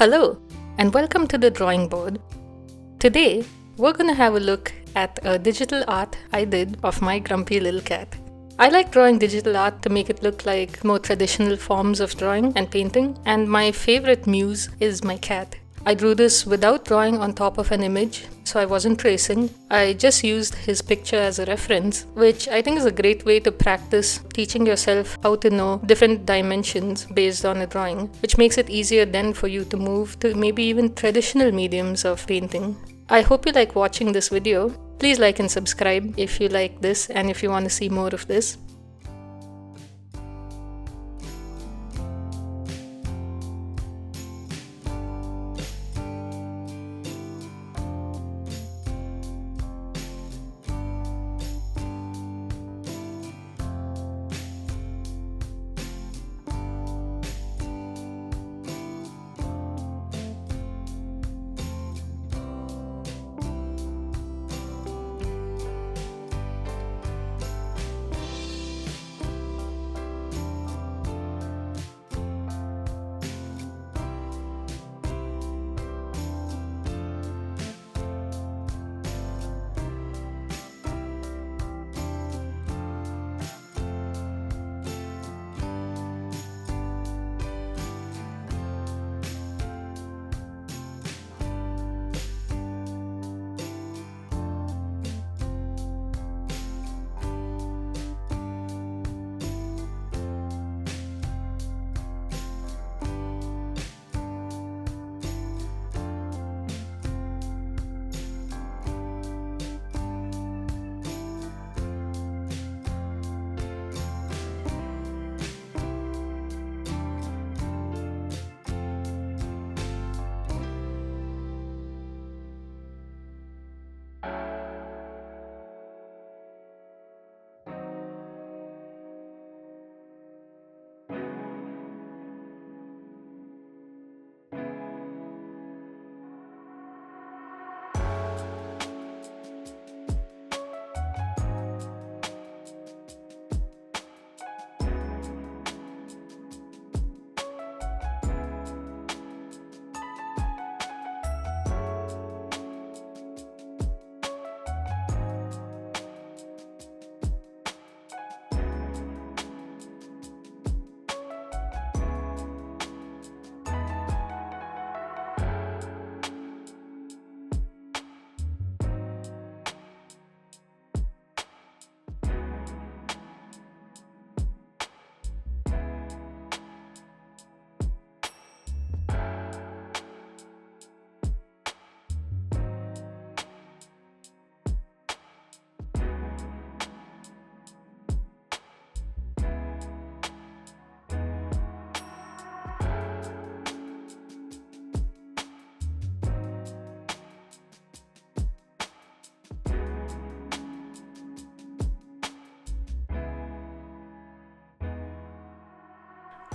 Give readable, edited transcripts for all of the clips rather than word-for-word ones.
Hello, and welcome to the drawing board. Today, we're going to have a look at a digital art I did of my grumpy little cat. I like drawing digital art to make it look like more traditional forms of drawing and painting, and my favorite muse is my cat. I drew this without drawing on top of an image, so I wasn't tracing. I just used his picture as a reference, which I think is a great way to practice teaching yourself how to know different dimensions based on a drawing, which makes it easier then for you to move to maybe even traditional mediums of painting. I hope you like watching this video. Please like and subscribe if you like this and if you want to see more of this.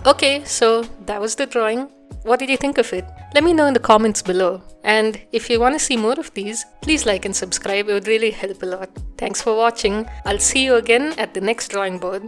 Okay, so that was the drawing. What did you think of it? Let me know in the comments below. And if you want to see more of these, please like and subscribe. It would really help a lot. Thanks for watching. I'll see you again at the next drawing board.